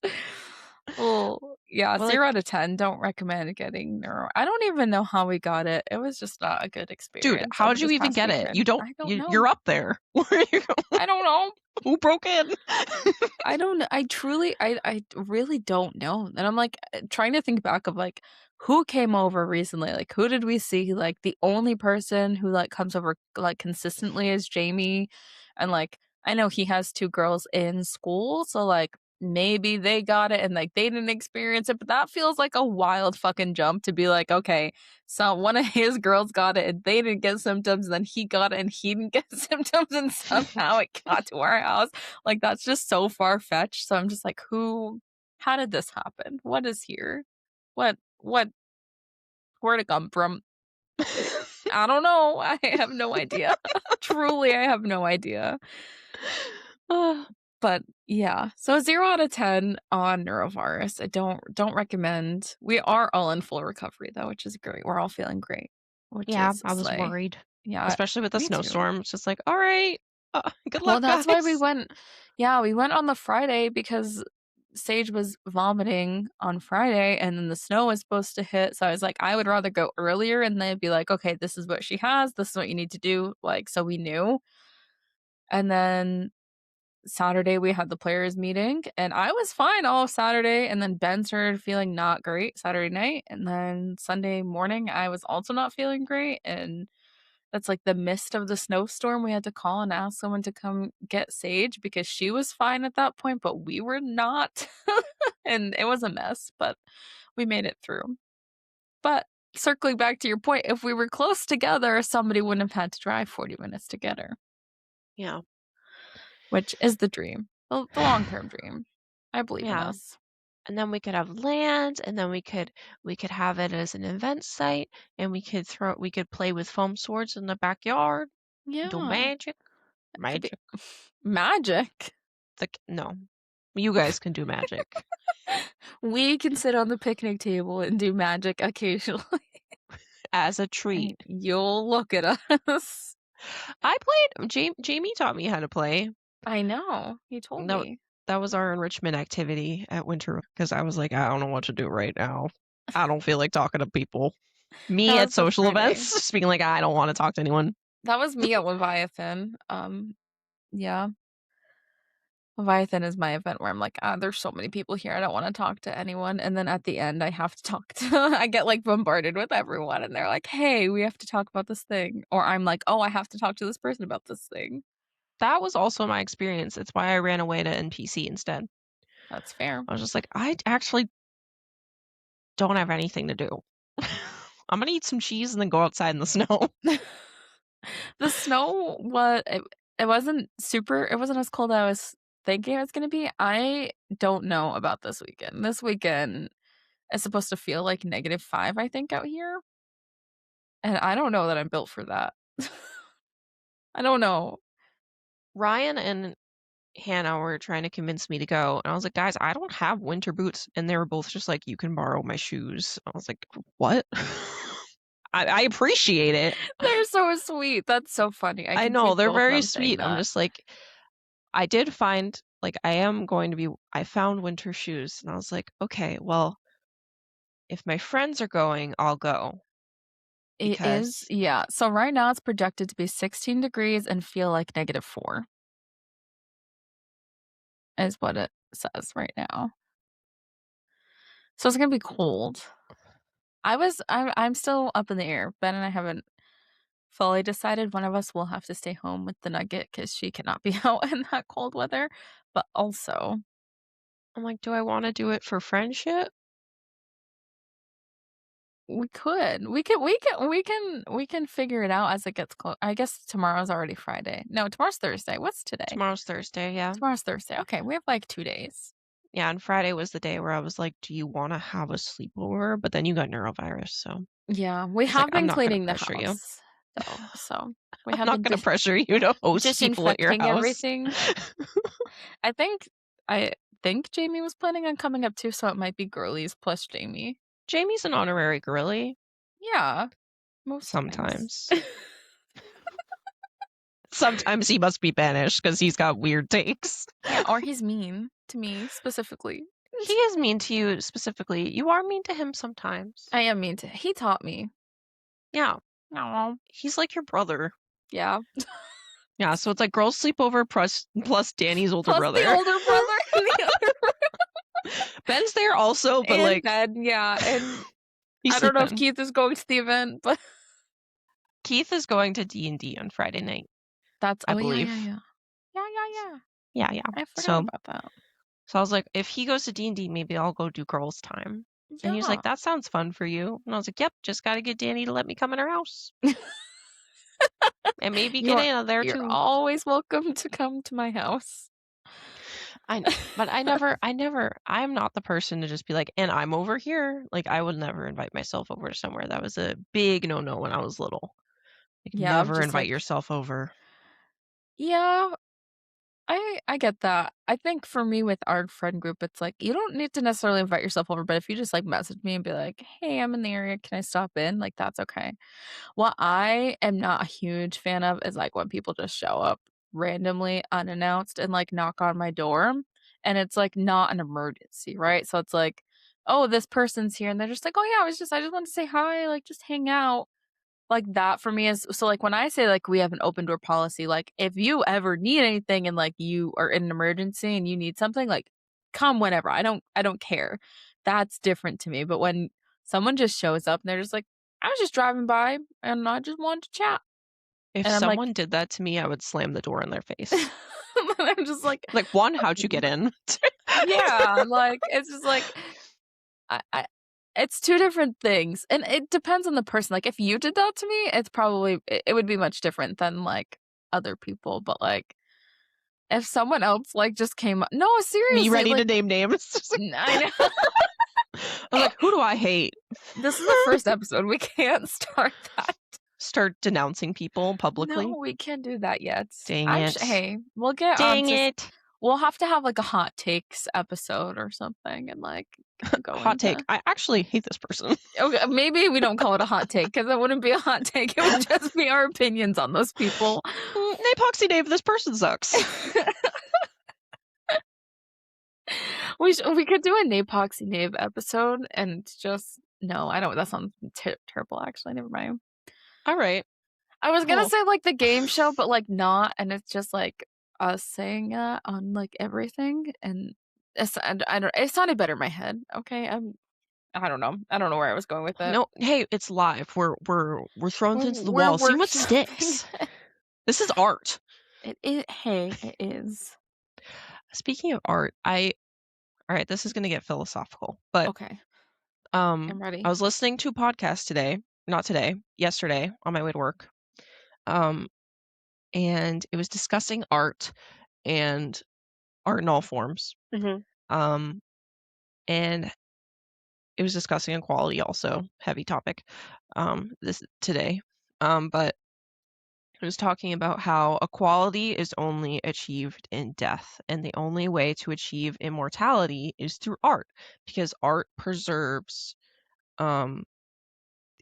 Well, yeah, Well, like, 0 out of 10, don't recommend getting neuro I don't even know how we got it. It was just not a good dude, experience over how'd you this even past get it? You weekend. don't I don't you know. you're up there. Where are you going? I don't know. Who broke in? I don't I truly I really don't know. And I'm, like, trying to think back of, like, who came over recently? Like, who did we see? Like, the only person who, like, comes over, like, consistently is Jamie, and, like, I know he has 2 girls in school, so, like, maybe they got it and, like, they didn't experience it, but that feels like a wild fucking jump to be like, "Okay, so one of his girls got it and they didn't get symptoms, and then he got it and he didn't get symptoms, and somehow it got to our house." Like, that's just so far-fetched, so I'm just like, "Who how did this happen? What is here? What where'd it come from?" I don't know. I have no idea. Truly, I have no idea. Ugh. But, yeah. So 0 out of 10 on Neurovirus. I don't recommend. We are all in full recovery, though, which is great. We're all feeling great, which Yeah, is I was slay. worried, Yeah, especially with the me too. snowstorm. It's just like, "All right, good Well, luck, that's why we guys." went yeah, we went on the Friday because Sage was vomiting on Friday, and then the snow was supposed to hit, so I was like, "I would rather go earlier," and they'd be like, "Okay, this is what she has, this is what you need to do," like, so we knew. And then Saturday, we had the players meeting, and I was fine all of Saturday, and then Ben started feeling not great Saturday night, and then Sunday morning, I was also not feeling great, and that's, like, the mist of the snowstorm. We had to call and ask someone to come get Sage because she was fine at that point, but we were not. And it was a mess, but we made it through. But circling back to your point, if we were close together, somebody wouldn't have had to drive 40 minutes to get her, Yeah. which is the dream, the long-term dream. I believe in Yeah. us. And then we could have land, and then we could have it as an event site, and we could play with foam swords in the backyard, do Yeah, magic. it could be Magic. magic. No. You guys can do magic. We can sit on the picnic table and do magic occasionally. As a And treat. you'll look at us. I played Jamie taught me how to play. I know, you told That me. that was our enrichment activity at winter because I was like, I don't know what to do right now. I don't feel like talking to people. That Me at was the social Friday. events, just being like, I don't want to talk to anyone. That was me at Leviathan. Yeah. Leviathan is my event where I'm like, "Ah, there's so many people here, I don't wanna talk to anyone," and then at the end, I have to talk to I get, like, bombarded with everyone, and they're like, "Hey, we have to talk about this thing," or I'm like, "Oh, I have to talk to this person about this thing." That was also my experience. It's why I ran away to NPC instead. That's fair. I was just like, I actually don't have anything to do. I'm gonna eat some cheese and then go outside in the snow. The snow it wasn't super it wasn't as cold as I was thinking it was gonna be. I don't know about this weekend. This weekend is supposed to feel like -5, I think, out here, and I don't know that I'm built for that. I don't know. Ryan and Hannah were trying to convince me to go, and I was like, guys, I don't have winter boots, and they were both just like, you can borrow my shoes. I was like, what? I appreciate it. They're so sweet. That's so funny. I I can see know they're both of very them saying sweet. I'm that. just like, I did find like I am going to be. I found winter shoes, and I was like, okay, well, if my friends are going, I'll go It is because yeah. So right now it's projected to be 16 degrees and feel like -4 is what it says right now. So it's gonna be cold. I'm still up in the air. Ben and I haven't fully decided one of us will have to stay home with the nugget because she cannot be out in that cold weather. But also, I'm like, do I want to do it for friendship? we can figure it out as it gets close. I guess tomorrow's already Friday. No, tomorrow's Thursday. What's today? Tomorrow's Thursday, yeah. Tomorrow's Thursday. Okay, we have like 2 days. Yeah, and Friday was the day where I was like, "Do you wanna have a sleepover?" But then you got neurovirus, so I Yeah, we was like, have "I'm been not gonna cleaning the pressure you. house though, so we I'm have not been gonna pressure you to host people at your disinfecting house." everything. I think I think Jamie was planning on coming up too, so it might be girlies plus Jamie. Jamie's an honorary girly Yeah, most times. sometimes. Sometimes he must be banished because he's got weird takes. Yeah, or he's mean to me specifically. He is mean to you specifically. You are mean to him sometimes. I am mean to he taught me. Yeah. Aw. He's like your brother. Yeah. Yeah, so it's like girls sleepover plus Danny's older Plus the brother. older brother in the other Ben's there also, but and like Ben, yeah, and he's I don't know if sleeping. Keith is going to the event, but Keith is going to D&D on Friday night, that's I oh believe. yeah. Yeah. Yeah. I forgot So about that. I was like, if he goes to D&D, maybe I'll go do girls' time. And he was Yeah. like, that sounds fun for you. And I was like, yep, just got to get Danny to let me come in her house. And maybe get in there You're too. always welcome to come to my house. I know, but I'm not the person to just be like, and I'm over here. Like, I would never invite myself over to somewhere. That was a big no-no when I was little. Like, Yeah, I'm never just invite like, yourself over. yeah, I get that. I think for me with our friend group, it's like you don't need to necessarily invite yourself over, but if you just like message me and be like, "Hey, I'm in the area. Can I stop in?" Like that's okay. What I am not a huge fan of is like when people just show up randomly unannounced and like knock on my door and it's like not an emergency, right? So it's like, "Oh, this person's here." And they're just like, "Oh yeah, I just wanted to say hi, like just hang out." Like, that for me is so, like, when I say, like, we have an open door policy, like, if you ever need anything and, like, you are in an emergency and you need something, like, come whenever. I don't care. That's different to me, but when someone just shows up and they're just like, "I was just driving by and I just wanted to chat." If And I'm like someone did that to me, I would slam the door in their face. I'm just like, Like, one, how'd you get in? yeah, like, it's just like I it's 2 different things, and it depends on the person, like, if you did that to me, it's probably it would be much different than, like, other people, but, like, if someone else, like, just came up no, Me seriously, ready to like name names. I know. I was like, who do I hate? This is the first episode, we can't start that. Start denouncing people publicly. No, we can't do that yet. Dang it. Hey, we'll get on Dang to it. we'll have to have, like, a hot takes episode or something and, like, go Hot take. into I actually hate this person. okay, maybe we don't call it a hot take because it wouldn't be a hot take. It would just be our opinions on those people. Napoxy Dave, this person sucks. We could do a Napoxy Nave episode and just no, I don't. That sounds terrible. Actually, never mind. All right. I was gonna Cool. say like the game show, but like not, and it's just like us saying that on like everything, and I don't. It sounded better in my head. Okay, I don't know. I don't know where I was going with it. No, hey, it's live. We're throwing things to the We're wall. See what workshopping sticks. it. This is art. It is. Hey, it is. Speaking of art, all right, this is gonna get philosophical, but Okay, I'm I ready. was listening to a podcast yesterday on my way to work. And it was discussing art and art in all forms. Mhm. Um, and it was discussing equality also, heavy topic, this today. But it was talking about how equality is only achieved in death, and the only way to achieve immortality is through art, because art preserves um,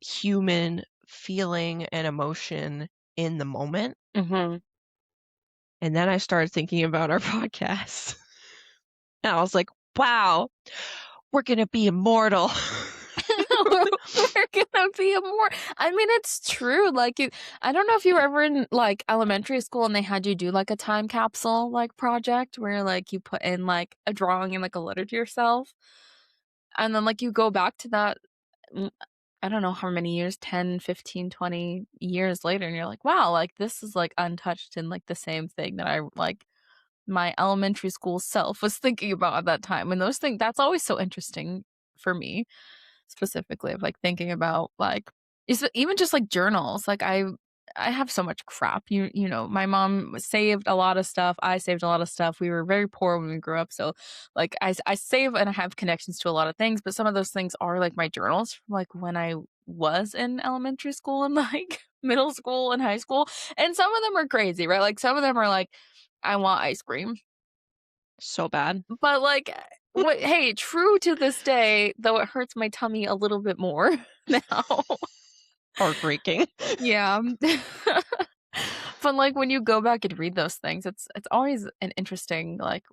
human feeling and emotion in the moment. Mhm. And then I started thinking about our podcast. And I was like, wow, we're going to be immortal. We're gonna be a more I mean, it's true, like, I don't know if you were ever in, like, elementary school and they had you do, like, a time capsule, like, project where, like, you put in, like, a drawing and, like, a letter to yourself, and then, like, you go back to that, mm, I don't know how many years, 10, 15, 20 years later, and you're like, "Wow, like, this is, like, untouched and, like, the same thing that I like, my elementary school self was thinking about at that time," and those things that's always so interesting for me specifically of like thinking about like even just like journals like I have so much crap you know my mom saved a lot of stuff. I saved a lot of stuff. We were very poor when we grew up, so like I save and I have connections to a lot of things, but some of those things are like my journals from like when I was in elementary school and like middle school and high school, and some of them are crazy, right? Like some of them are like I want ice cream. So bad. But, like, what hey, true to this day, though it hurts my tummy a little bit more now. Heartbreaking. Yeah. But, like, when you go back and read those things, it's always an interesting, like,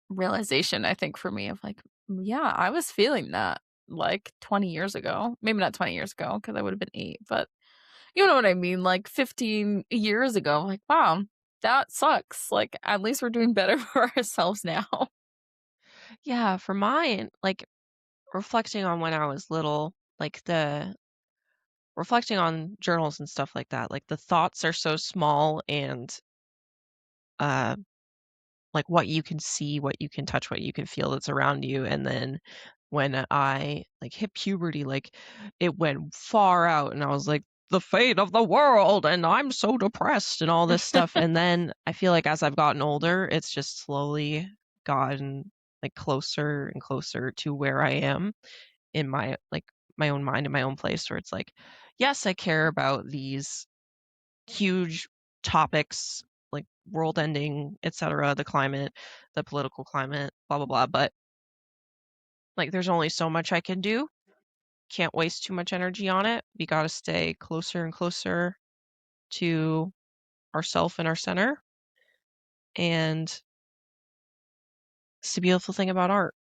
realization, I think, for me of, like, yeah, I was feeling that, like, 20 years ago. Maybe not 20 years ago because I would've been 8, but you know what I mean, like, 15 years ago, like, "Wow, that sucks." Like, at least we're doing better for ourselves now. Yeah, for mine, like, reflecting on when I was little, like, the reflecting on journals and stuff like that, like, the thoughts are so small and, uh like, what you can see, what you can touch, what you can feel that's around you, and then when I, like, hit puberty, like, it went far out, and I was like, "The fate of the world, and I'm so depressed," and all this stuff, and then I feel like as I've gotten older, it's just slowly gotten, like, closer and closer to where I am in my, like, my own mind and my own place where it's like, yes, I care about these huge topics like world ending, etcetera, the climate, the political climate, blah, blah, blah, but, like, there's only so much I can do. Can't waste too much energy on it. We gotta stay closer and closer to ourself and our center, and it's the beautiful thing about art.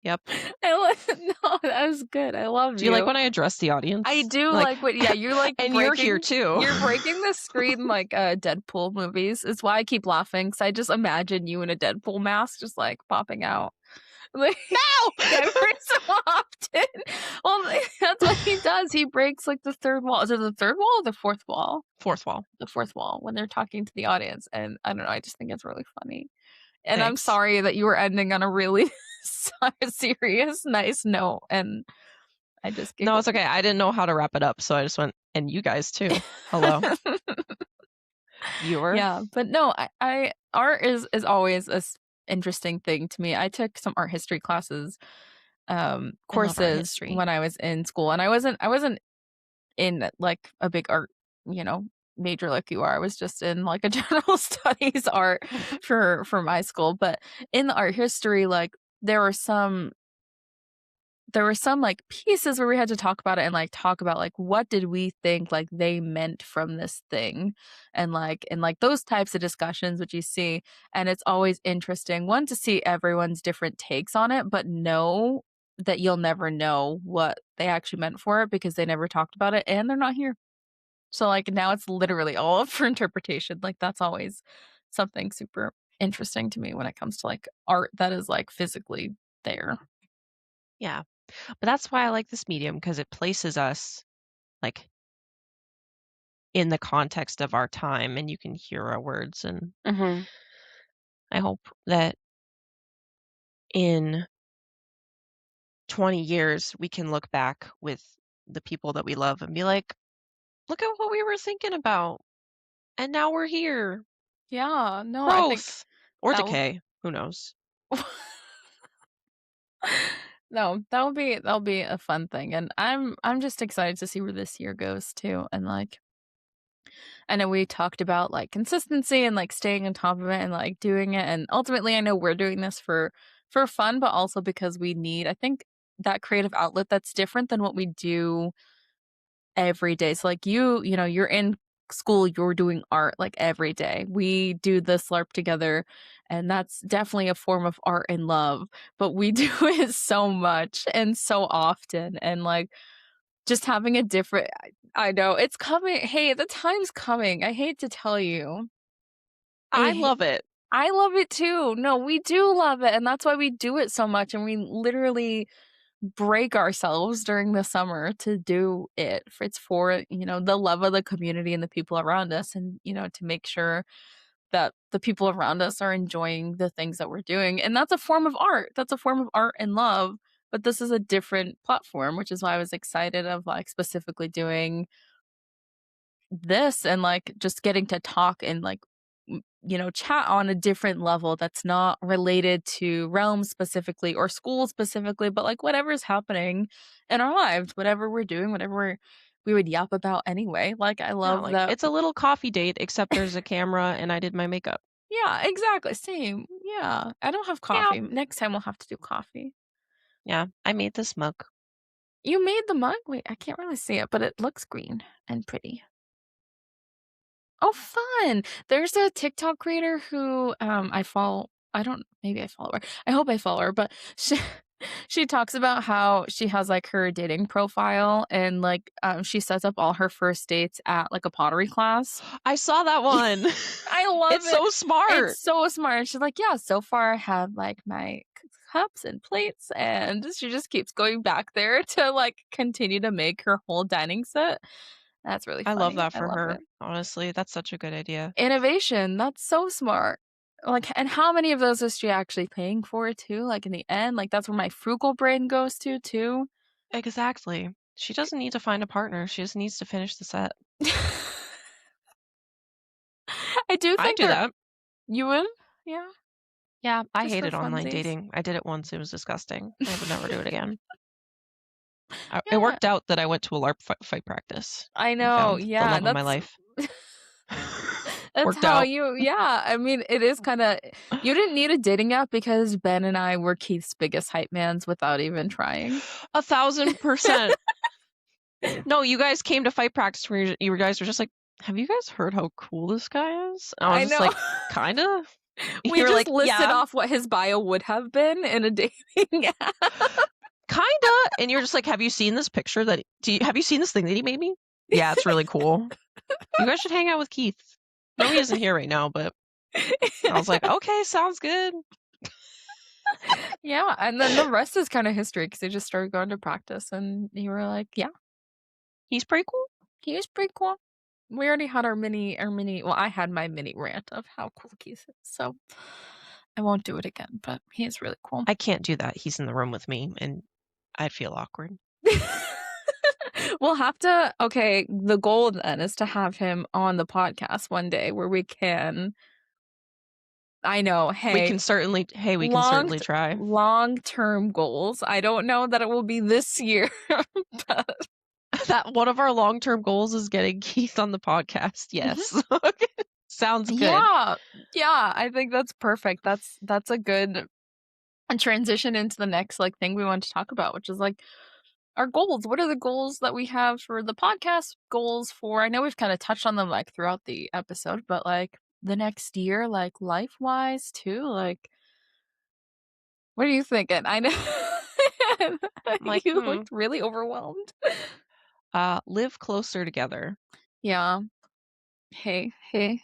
Yep. I love no, that was good, I love Do you like you. when I address the I audience? do Like like what yeah, you're, like, and you're here too. you're breaking the screen like, Deadpool movies. It's why I keep laughing because I just imagine you in a Deadpool mask just, like, popping out. Like, No! every so often. Well, that's what he does, he breaks, like, the 3rd wall. Is it the 3rd wall or the 4th wall? Fourth wall. The 4th wall when they're talking to the audience, and I don't know, I just think it's really funny. And I'm Thanks. sorry that you were ending on a really serious, nice note, and I just No, giggled. it's okay. I didn't know how to wrap it up, so I just went, "And you guys too. Hello, viewer." Yeah, but no, I art is always interesting thing to me. I took some art history classes, I love art courses history. when I was in school, and I wasn't in, like, a big art, you know, major like you are. I was just in, like, a general studies art for my school, but in the art history, like, there were some there were some, like, pieces where we had to talk about it and, like, talk about, like, what did we think, like, they meant from this thing, and those types of discussions which you see, and it's always interesting, 1, to see everyone's different takes on it, but know that you'll never know what they actually meant for it because they never talked about it and they're not here. So, like, now it's literally all up for interpretation, like, that's always something super interesting to me when it comes to, like, art that is, like, physically there. Yeah, but that's why I like this medium because it places us, like, in the context of our time, and you can hear our words, and Mhm. I hope that in 20 years, we can look back with the people that we love and be like, "Look at what we were thinking about, and now we're here." Yeah, no, I think Growth or that will decay, who knows? no, that'll be a fun thing, and I'm just excited to see where this year goes too, and, like, I know we talked about, like, consistency and, like, staying on top of it and, like, doing it, and ultimately, I know we're doing this for fun, but also because we need, I think, that creative outlet that's different than what we do every day. So, like, you know, you're in school, you're doing art, like, every day. We do the SLARP together, and that's definitely a form of art and love, but we do it so much and so often, and, like, just having a different I know, it's coming. Hey, the time's coming. I hate to tell you. I love it. I love it too. No, we do love it, and that's why we do it so much, and we literally break ourselves during the summer to do it. It's for, you know, the love of the community and the people around us and, you know, to make sure that the people around us are enjoying the things that we're doing. And that's a form of art. That's a form of art and love, but this is a different platform, which is why I was excited of, like, specifically doing this and, like, just getting to talk and, like, you know, chat on a different level that's not related to realm specifically or school specifically, but, like, whatever's happening in our lives, whatever we're doing, whatever we would yap about anyway. Like, I Yeah, love like, that. it's a little coffee date, except there's a camera and I did my makeup. Yeah, exactly, same. Yeah, I don't have Yeah. coffee. Next time we'll have to do coffee. Yeah, I made this mug. You made the mug? Wait, I can't really see it, but it looks green and pretty. Oh, fun. There's a TikTok creator who, I follow. I don't maybe I follow her. I hope I follow her, but she talks about how she has, like, her dating profile and, like, she sets up all her first dates at, like, a pottery class. I saw that one. I love It's it. so It's smart. so smart. She's like, "Yeah, so far I have, like, my cups and plates," and she just keeps going back there to, like, continue to make her whole dining set. That's really I love funny. that I for love her. it. Honestly, that's such a good idea. Innovation, that's so smart. Like, and how many of those is she actually paying for too, like, in the end? Like, that's where my frugal brain goes to too. Exactly. She doesn't need to find a partner. She just needs to finish the set. I do I think do there that. you would? Yeah, Yeah, I just for hated online funsies. dating. I did it once. It was disgusting. I would never do it again. It Yeah, worked out that I went to a LARP fight practice I and know, found the yeah, love of my life. that's Worked how out. you yeah, I mean, it is kinda you didn't need a dating app because Ben and I were Keith's biggest hype mans without even trying. 1,000%. No, you guys came to fight practice where you guys were just like, "Have you guys heard how cool this guy is?" And I was I just know. like, "Kinda?" We You're just like, listed "Yeah, off what his bio would have been in a dating app. kinda." And you're just like, "Have you seen this picture that have you seen this thing that he made me?" "Yeah, it's really cool. You guys should hang out with Keith." No, he isn't here right now, but I was like, "Okay, sounds good." Yeah, and then the rest is kinda history because they just started going to practice, and you were like, "Yeah, He's pretty cool. he is pretty cool." We already had our mini well, I had my mini rant of how cool Keith is, so I won't do it again, but he is really cool. I can't do that. He's in the room with me, and I'd feel awkward. We'll have to okay, the goal then is to have him on the podcast one day where we can I know, hey, We can certainly try. long-term goals. I don't know that it will be this year, but That one of our long-term goals is getting Keith on the podcast. Mhm. Yes. Sounds good. Yeah, yeah, I think that's perfect. That's a good transition into the next, like, thing we want to talk about, which is, like, our goals. What are the goals that we have for the podcast? Goals for I know we've kinda touched on them, like, throughout the episode, but, like, the next year, like, life-wise too, like, what are you thinking? I know I'm like, you looked really overwhelmed. live closer together. Yeah. Hey, hey.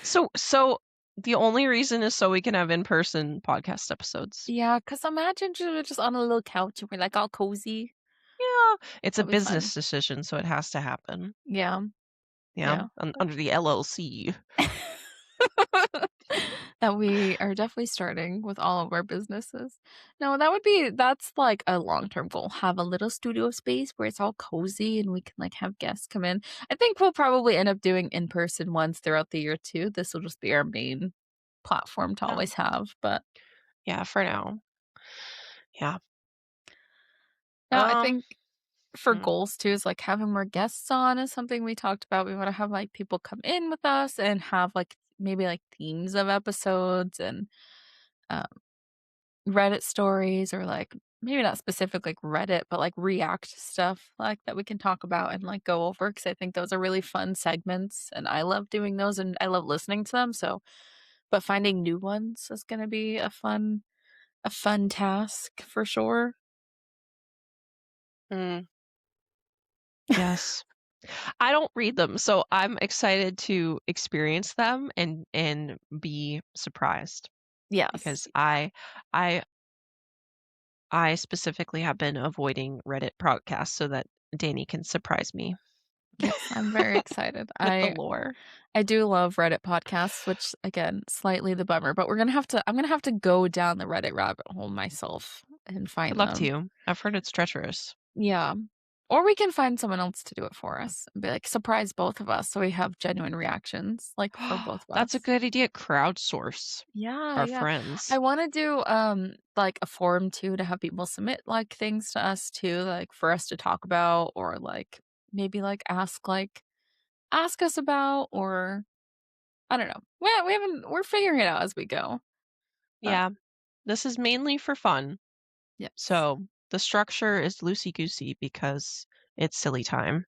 So the only reason is so we can have in-person podcast episodes. Yeah, 'cause imagine just on a little couch and we're, like, all cozy. Yeah, it's a That'd be fun. business decision, so it has to happen. Yeah, Yeah, yeah. under the LLC. That we are definitely starting with all of our businesses. No, that's, like, a long-term goal. Have a little studio space where it's all cozy and we can, like, have guests come in. I think we'll probably end up doing in-person ones throughout the year too. This will just be our main platform to Yeah, always have, but yeah, for now. Yeah. no, I Um, think for mm, goals too is like having more guests on is something we talked about. We want to have like people come in with us and have like maybe like themes of episodes and um, Reddit stories or like maybe not specific like Reddit, but like React stuff like that we can talk about and like go over because I think those are really fun segments and I love doing those and I love listening to them. So, but finding new ones is going to be a fun task for sure. mm, yes. I don't read them, so I'm excited to experience them and be surprised Yes. because I I specifically have been avoiding Reddit podcasts so that Danny can surprise me Yes, I'm very excited. with the I lore. I do love Reddit podcasts, which again, slightly the bummer, but I'm gonna have to go down the Reddit rabbit hole myself and Good find luck to them. you. I've heard it's treacherous. Yeah. Or we can find someone else to do it for us and be like, surprise both of us so we have genuine reactions, like for both of That's a us. good idea. Crowdsource Yeah, our yeah. I friends. wanna do like a forum too to have people submit like things to us too, like for us to talk about or like maybe ask us about or I don't know. We haven't we're figuring it out as we go. But Yeah, this is mainly for fun. yes. So The structure is loosey-goosey because it's silly time.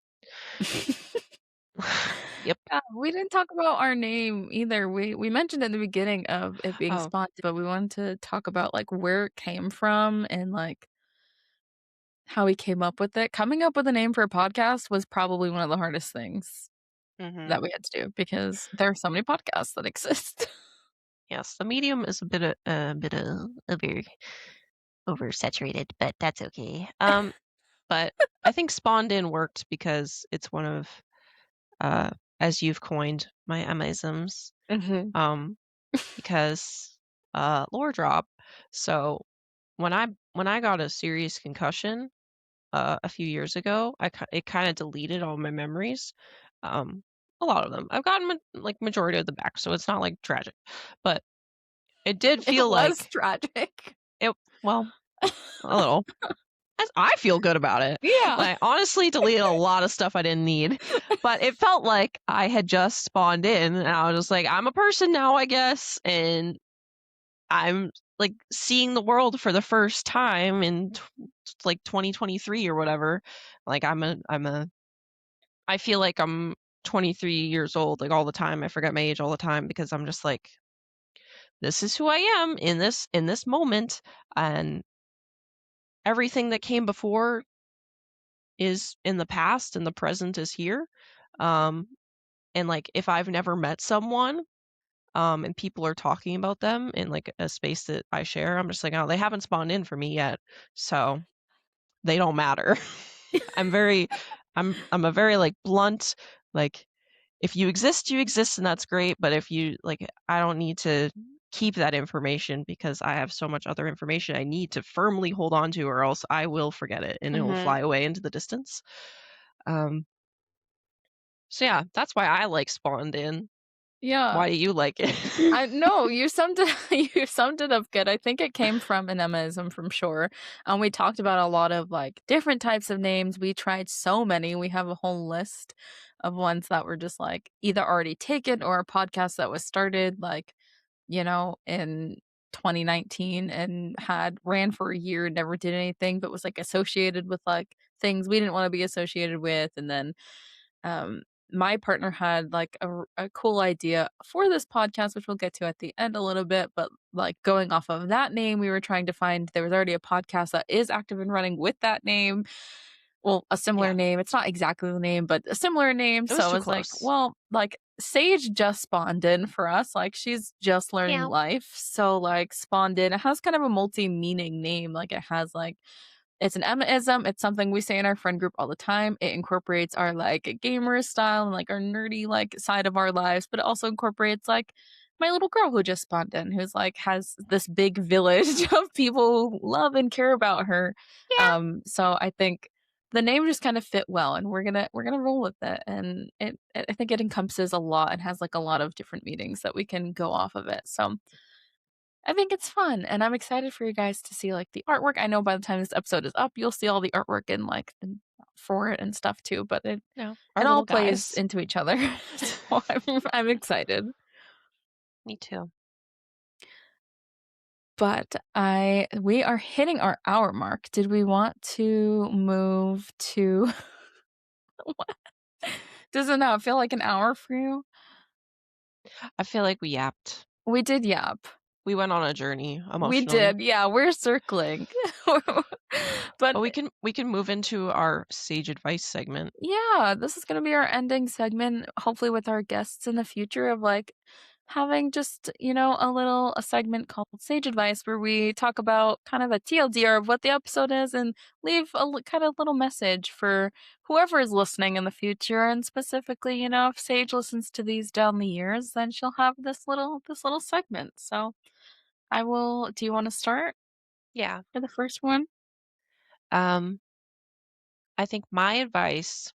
Yep. Yeah, we didn't talk about our name either. We mentioned in the beginning of it being Oh, sponsored, but we wanted to talk about, like, where it came from and, like, how we came up with it. Coming up with a name for a podcast was probably one of the hardest things mhm. that we had to do because there are so many podcasts that exist. Yes, the medium is a bit oversaturated, but that's okay. But I think Spawned In worked because it's one of, uh, as you've coined, my Amisms, Mhm. um, because, lore drop. So when I got a serious concussion, a few years ago, it kinda deleted all my memories, um, a lot of them. I've gotten like, majority of them back, so it's not, like, tragic, but it did It feel was like tragic. it well, a little. I feel good about it. Yeah. Like, honestly deleted a lot of stuff I didn't need, but it felt like I had just spawned in, and I was just like, "I'm a person now, I guess," and I'm, like, seeing the world for the first time in 2023 or whatever. Like, I feel like I'm 23 years old, like, all the time. I forget my age all the time because I'm just like, "This is who I am in this moment, and everything that came before is in the past and the present is here." Um, and like if I've never met someone, and people are talking about them in like a space that I share, I'm just like, oh, they haven't spawned in for me yet. So they don't matter. I'm very I'm a very like blunt, like if you exist, you exist and that's great. But if you like I don't need to keep that information because I have so much other information I need to firmly hold on to or else I will forget it and it will Mhm. fly away into the distance. Um, So yeah, that's why I like Spawned In. Yeah. Why do you like it? I no, you summed it you summed it up good. I think it came from an Emmaism from sure. We talked about a lot of, like, different types of names. We tried so many. We have a whole list of ones that were just, like, either already taken or a podcast that was started, like, in 2019 and had ran for a year, never did anything, but was, like, associated with, like, things we didn't wanna be associated with, and then um, my partner had like a cool idea for this podcast, which we'll get to at the end a little bit. But like going off of that name, we were trying to find there was already a podcast that is active and running with that name. Well, a similar Yeah, name. It's not exactly the name, but a similar name. it was So I too was like, close. well, like Sage just spawned in for us. Like she's just learning Yeah. life. So like spawned in. It has kind of a multi-meaning name. Like it has like it's an Emma-ism, it's something we say in our friend group all the time. It incorporates our, like, gamer style and, like, our nerdy, like, side of our lives, but it also incorporates, like, my little girl who just spawned in, who's, like, has this big village of people who love and care about her. Yeah. So I think the name just kind of fit well, and we're gonna roll with it, and I think it encompasses a lot and has, like, a lot of different meanings that we can go off of it, so I think it's fun, and I'm excited for you guys to see, like, the artwork. I know by the time this episode is up, you'll see all the artwork and, like, for it and stuff too, but No, it our all little plays guys. into each other. So I'm excited. Me too. But I we are hitting our hour mark. Did we want to move to what? Does it not feel like an hour for you? I feel like we yapped. We did yap. We went on a journey We emotionally. did, yeah, we're circling. But But we can move into our sage advice segment. yeah, this is gonna be our ending segment, hopefully with our guests in the future of like having just, a segment called Sage Advice where we talk about kind of a TLDR of what the episode is and leave a kind of little message for whoever is listening in the future. And specifically, if Sage listens to these down the years, then she'll have this little segment. So do you want to start Yeah. for the first one? Um, I think my advice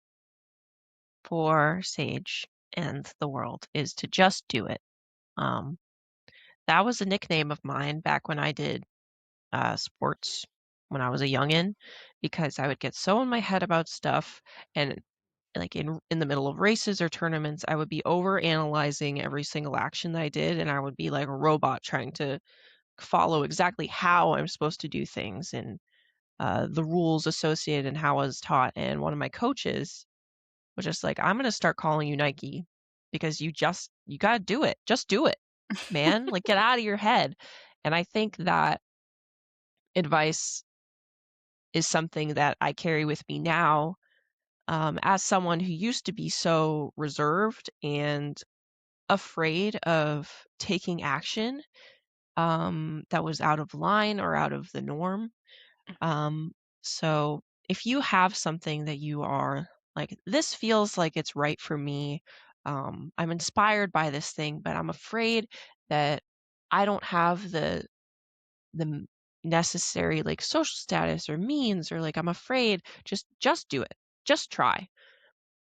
for Sage and the world is to just do it. Um, that was a nickname of mine back when I did sports when I was a youngin because I would get so in my head about stuff and like in the middle of races or tournaments, I would be over analyzing every single action that I did and I would be like a robot trying to follow exactly how I'm supposed to do things and the rules associated and how I was taught. And one of my coaches was just like, "I'm gonna start calling you Nike because you gotta do it. Just do it, man. Like get out of your head." And I think that advice is something that I carry with me now, as someone who used to be so reserved and afraid of taking action that was out of line or out of the norm. Um, so if you have something that you are like, this feels like it's right for me, I'm inspired by this thing, but I'm afraid that I don't have the necessary like social status or means, or like I'm afraid, just do it. Just try.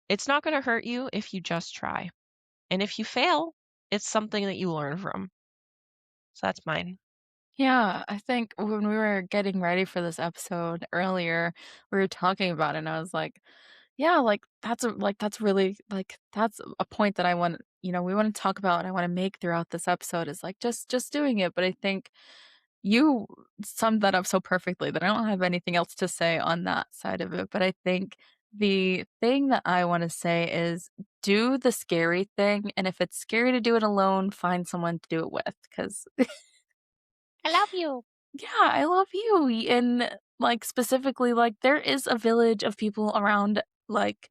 It's not going to hurt you if you just try. And if you fail, it's something that you learn from. So that's mine. Yeah, I think when we were getting ready for this episode earlier, we were talking about it, and I was like, yeah, that's really that's a point that I want, we want to talk about and I want to make throughout this episode is like just doing it. But I think you summed that up so perfectly that I don't have anything else to say on that side of it. But I think the thing that I want to say is do the scary thing. And if it's scary to do it alone, find someone to do it with. Because I love you. yeah, I love you. And like specifically, like there is a village of people around like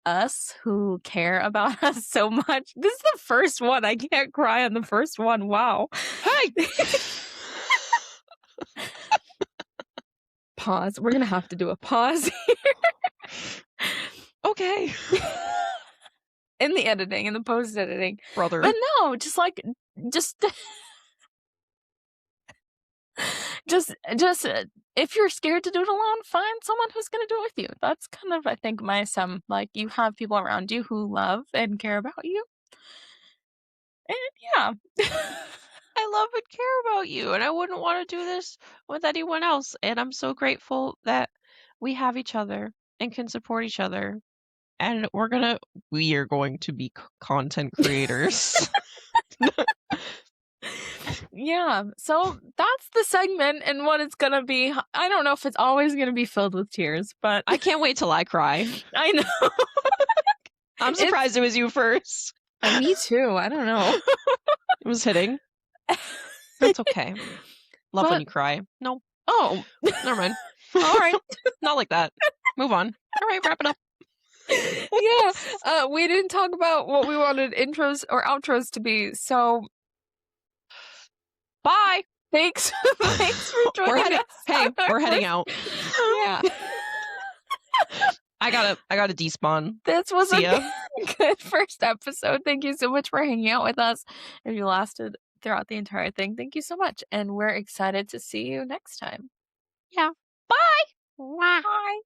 us who care about us so much. This is the first one. I can't cry on the first one. Wow. Hey! Pause. We're gonna have to do a pause Okay. in the editing, in the post editing. But Brother. no, just like just just if you're scared to do it alone, find someone who's gonna do it with you. That's kind of I think my sum. Like you have people around you who love and care about you. And yeah. I love and care about you, and I wouldn't want to do this with anyone else. And I'm so grateful that we have each other and can support each other. And we are going to be content creators. Yeah. So that's the segment and what it's gonna be. I don't know if it's always gonna be filled with tears, but I can't wait till I cry. I know. I'm surprised it was you first. Me too. I don't know. It was hitting. That's okay. Love when But you cry. No, oh, never mind. all right. Not like that. Move on. All right, wrap it up. Yeah. We didn't talk about what we wanted intros or outros to be. So Bye. thanks. Thanks for joining us. Hey, we're heading out. Yeah. I gotta despawn. This was See a ya. good first episode. Thank you so much for hanging out with us. If you lasted throughout the entire thing, thank you so much. And we're excited to see you next time. Yeah. Bye. Bye.